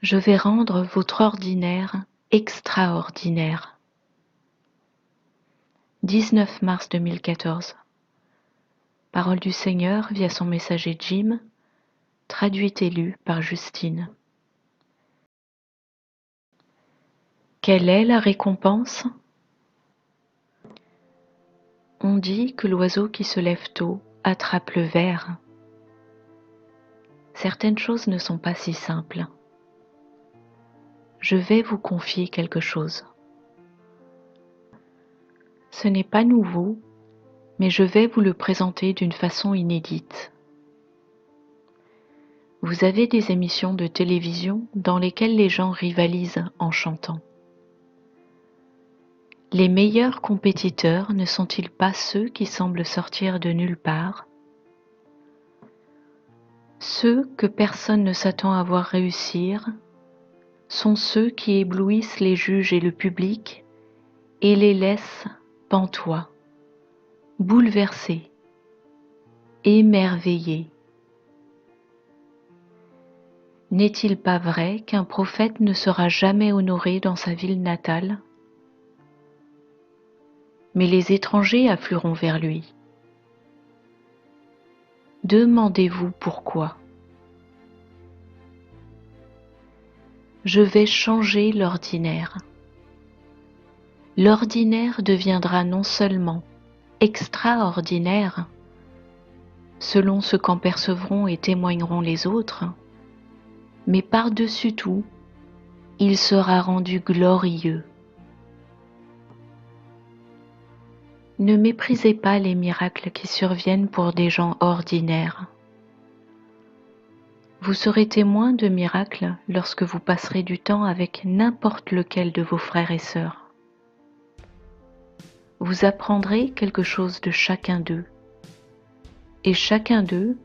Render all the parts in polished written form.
Je vais rendre votre ordinaire extraordinaire. 19 mars 2014. Parole du Seigneur via son messager Jim, traduite et lue par Justine. Quelle est la récompense? On dit que l'oiseau qui se lève tôt attrape le ver. Certaines choses ne sont pas si simples. Je vais vous confier quelque chose. Ce n'est pas nouveau, mais je vais vous le présenter d'une façon inédite. Vous avez des émissions de télévision dans lesquelles les gens rivalisent en chantant. Les meilleurs compétiteurs ne sont-ils pas ceux qui semblent sortir de nulle part? Ceux que personne ne s'attend à voir réussir sont ceux qui éblouissent les juges et le public et les laissent pantois, bouleversés, émerveillés. N'est-il pas vrai qu'un prophète ne sera jamais honoré dans sa ville natale? Mais les étrangers afflueront vers lui. Demandez-vous pourquoi. Je vais changer l'ordinaire. L'ordinaire deviendra non seulement extraordinaire, selon ce qu'en percevront et témoigneront les autres, mais par-dessus tout, il sera rendu glorieux. Ne méprisez pas les miracles qui surviennent pour des gens ordinaires. Vous serez témoin de miracles lorsque vous passerez du temps avec n'importe lequel de vos frères et sœurs. Vous apprendrez quelque chose de chacun d'eux, et chacun d'eux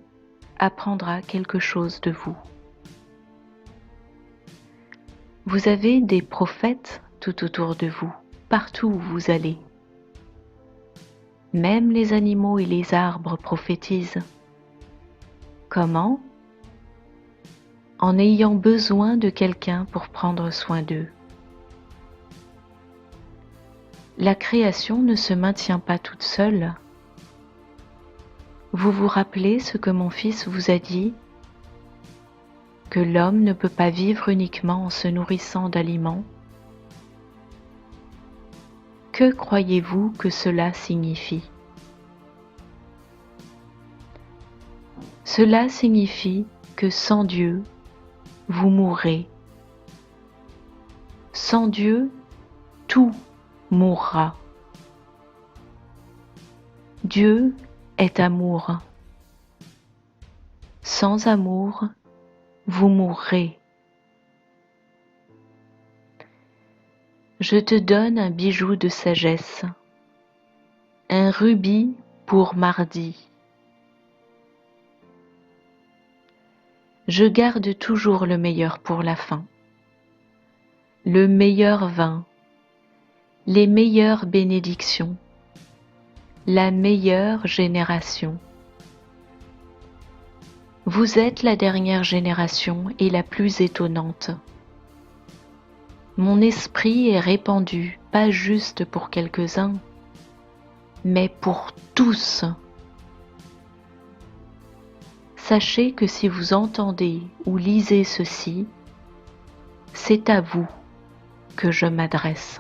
apprendra quelque chose de vous. Vous avez des prophètes tout autour de vous, partout où vous allez. Même les animaux et les arbres prophétisent. Comment? En ayant besoin de quelqu'un pour prendre soin d'eux. La création ne se maintient pas toute seule. Vous vous rappelez ce que mon fils vous a dit? Que l'homme ne peut pas vivre uniquement en se nourrissant d'aliments? Que croyez-vous que cela signifie? Cela signifie que sans Dieu, vous mourrez. Sans Dieu, tout mourra. Dieu est amour. Sans amour, vous mourrez. Je te donne un bijou de sagesse, un rubis pour mardi. Je garde toujours le meilleur pour la fin, le meilleur vin, les meilleures bénédictions, la meilleure génération. Vous êtes la dernière génération et la plus étonnante. Mon esprit est répandu, pas juste pour quelques-uns, mais pour tous. Sachez que si vous entendez ou lisez ceci, c'est à vous que je m'adresse.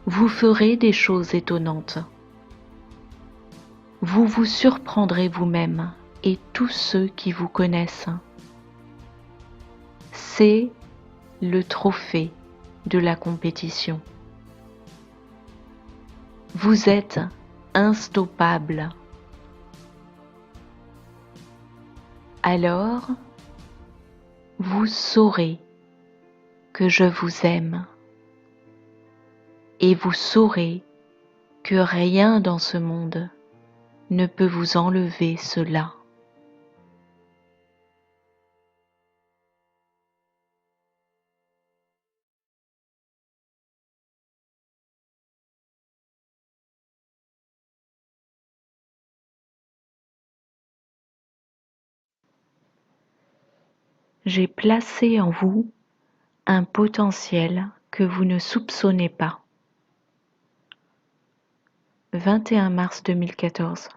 Vous ferez des choses étonnantes. Vous vous surprendrez vous-même et tous ceux qui vous connaissent. C'est le trophée de la compétition. Vous êtes instoppable. Alors, vous saurez que je vous aime et vous saurez que rien dans ce monde ne peut vous enlever cela. j'ai placé en vous un potentiel que vous ne soupçonnez pas. 21 mars 2014.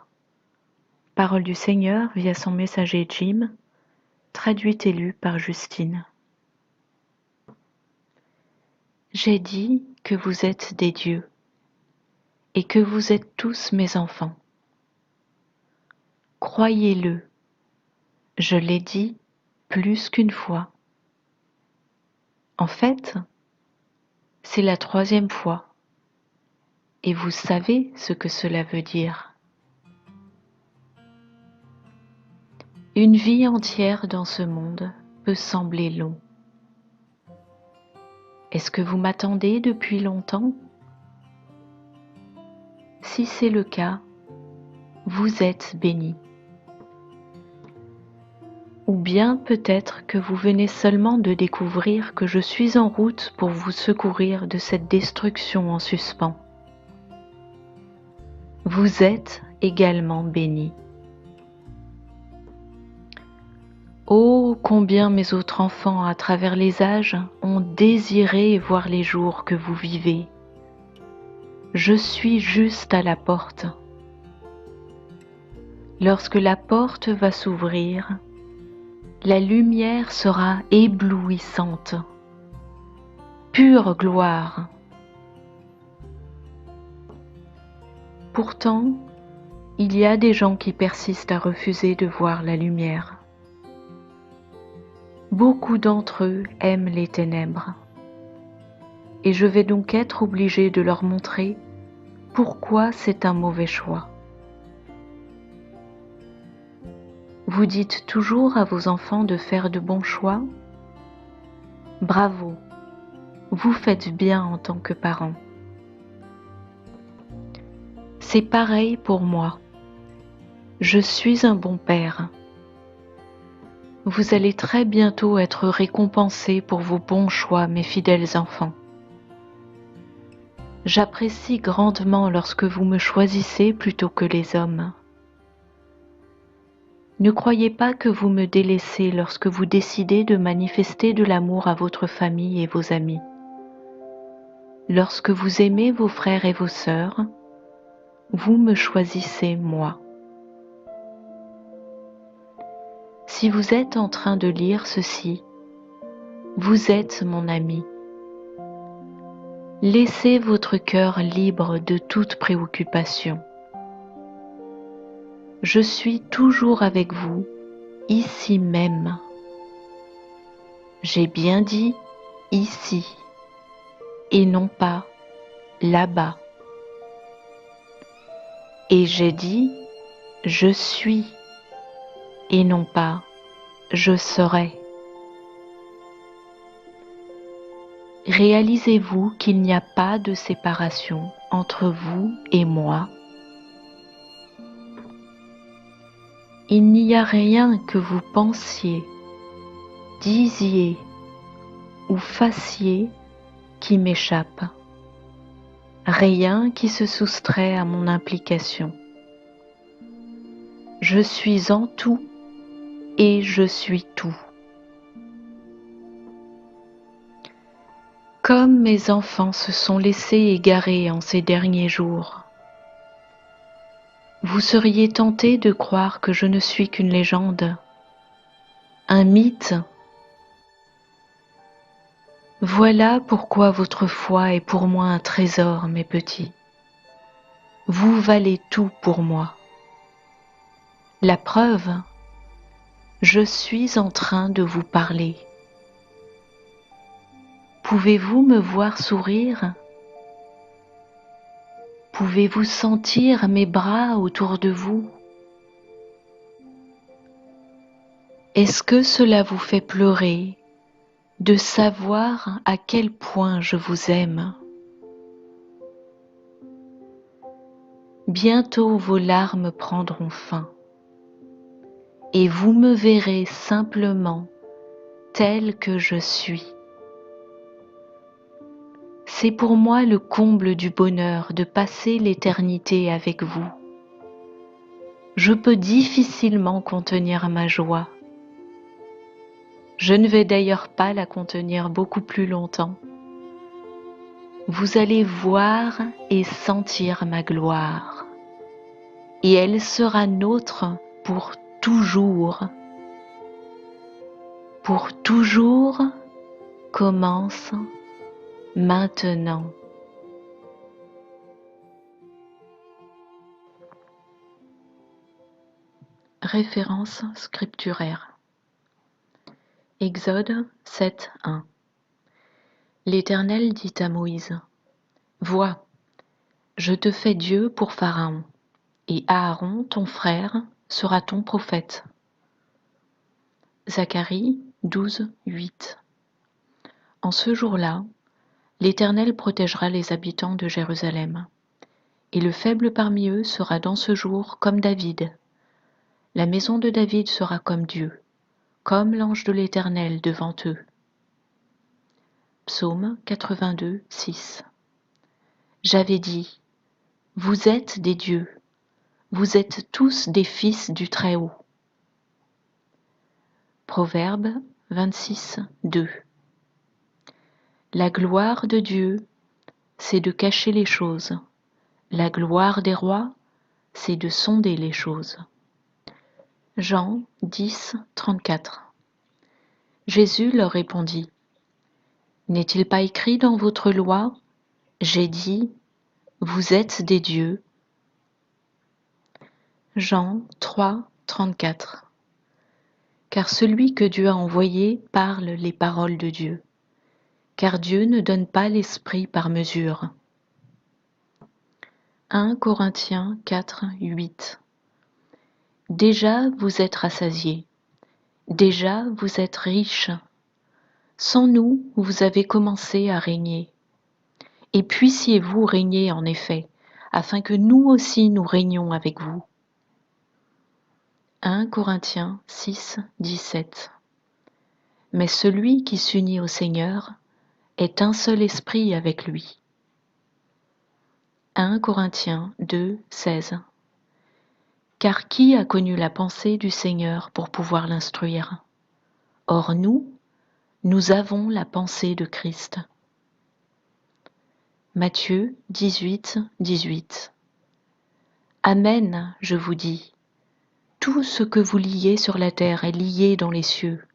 Parole du Seigneur via son messager Jim, traduite et lue par Justine. J'ai dit que vous êtes des dieux et que vous êtes tous mes enfants. Croyez-le, je l'ai dit plus qu'une fois. En fait, c'est la 3e fois et vous savez ce que cela veut dire. Une vie entière dans ce monde peut sembler long. Est-ce que vous m'attendez depuis longtemps ? Si c'est le cas, vous êtes béni. Ou bien peut-être que vous venez seulement de découvrir que je suis en route pour vous secourir de cette destruction en suspens. Vous êtes également béni. Oh, combien mes autres enfants à travers les âges ont désiré voir les jours que vous vivez. Je suis juste à la porte. Lorsque la porte va s'ouvrir, la lumière sera éblouissante, pure gloire. Pourtant, il y a des gens qui persistent à refuser de voir la lumière. Beaucoup d'entre eux aiment les ténèbres. Et je vais donc être obligée de leur montrer pourquoi c'est un mauvais choix. Vous dites toujours à vos enfants de faire de bons choix ? Bravo, vous faites bien en tant que parents. C'est pareil pour moi. Je suis un bon père. Vous allez très bientôt être récompensés pour vos bons choix, mes fidèles enfants. J'apprécie grandement lorsque vous me choisissez plutôt que les hommes. Ne croyez pas que vous me délaissez lorsque vous décidez de manifester de l'amour à votre famille et vos amis. Lorsque vous aimez vos frères et vos sœurs, vous me choisissez moi. Si vous êtes en train de lire ceci, vous êtes mon ami. Laissez votre cœur libre de toute préoccupation. Je suis toujours avec vous, ici même. J'ai bien dit ici, et non pas là-bas. Et j'ai dit je suis, et non pas je serai. Réalisez-vous qu'il n'y a pas de séparation entre vous et moi. Il n'y a rien que vous pensiez, disiez ou fassiez qui m'échappe. Rien qui se soustrait à mon implication. Je suis en tout et je suis tout. Comme mes enfants se sont laissés égarer en ces derniers jours, vous seriez tenté de croire que je ne suis qu'une légende, un mythe. Voilà pourquoi votre foi est pour moi un trésor, mes petits. Vous valez tout pour moi. La preuve, je suis en train de vous parler. Pouvez-vous me voir sourire ? Pouvez-vous sentir mes bras autour de vous ? Est-ce que cela vous fait pleurer de savoir à quel point je vous aime ? Bientôt vos larmes prendront fin et vous me verrez simplement tel que je suis. C'est pour moi le comble du bonheur de passer l'éternité avec vous. Je peux difficilement contenir ma joie. Je ne vais d'ailleurs pas la contenir beaucoup plus longtemps. Vous allez voir et sentir ma gloire, et elle sera nôtre pour toujours. Pour toujours commence maintenant. Référence scripturaire. Exode 7:1. L'Éternel dit à Moïse: Vois, je te fais Dieu pour Pharaon, et Aaron, ton frère, sera ton prophète. Zacharie 12:8. En ce jour-là, l'Éternel protégera les habitants de Jérusalem, et le faible parmi eux sera dans ce jour comme David. La maison de David sera comme Dieu, comme l'ange de l'Éternel devant eux. Psaume 82:6. J'avais dit: Vous êtes des dieux, vous êtes tous des fils du Très-Haut. Proverbe 26:2. La gloire de Dieu, c'est de cacher les choses. La gloire des rois, c'est de sonder les choses. Jean 10:34. Jésus leur répondit: N'est-il pas écrit dans votre loi: J'ai dit, vous êtes des dieux? Jean 3:34. Car celui que Dieu a envoyé parle les paroles de Dieu, car Dieu ne donne pas l'esprit par mesure. 1 Corinthiens 4:8. Déjà vous êtes rassasiés, déjà vous êtes riches. Sans nous, vous avez commencé à régner. Et puissiez-vous régner en effet, afin que nous aussi nous régnions avec vous. 1 Corinthiens 6:17. Mais celui qui s'unit au Seigneur est un seul esprit avec lui. 1 Corinthiens 2:16. Car qui a connu la pensée du Seigneur pour pouvoir l'instruire? Or nous avons la pensée de Christ. Matthieu 18:18. Amen, je vous dis, tout ce que vous liez sur la terre est lié dans les cieux.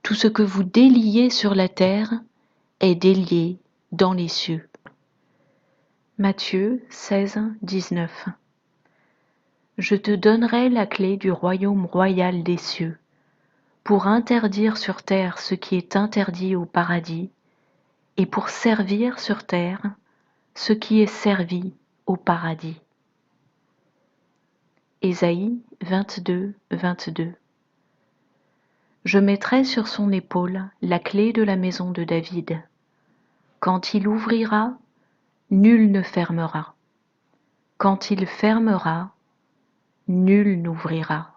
Tout ce que vous déliez sur la terre est délié dans les cieux. Matthieu 16:19. Je te donnerai la clé du royaume royal des cieux, pour interdire sur terre ce qui est interdit au paradis, et pour servir sur terre ce qui est servi au paradis. Ésaïe 22:22. Je mettrai sur son épaule la clé de la maison de David. Quand il ouvrira, nul ne fermera. Quand il fermera, nul n'ouvrira.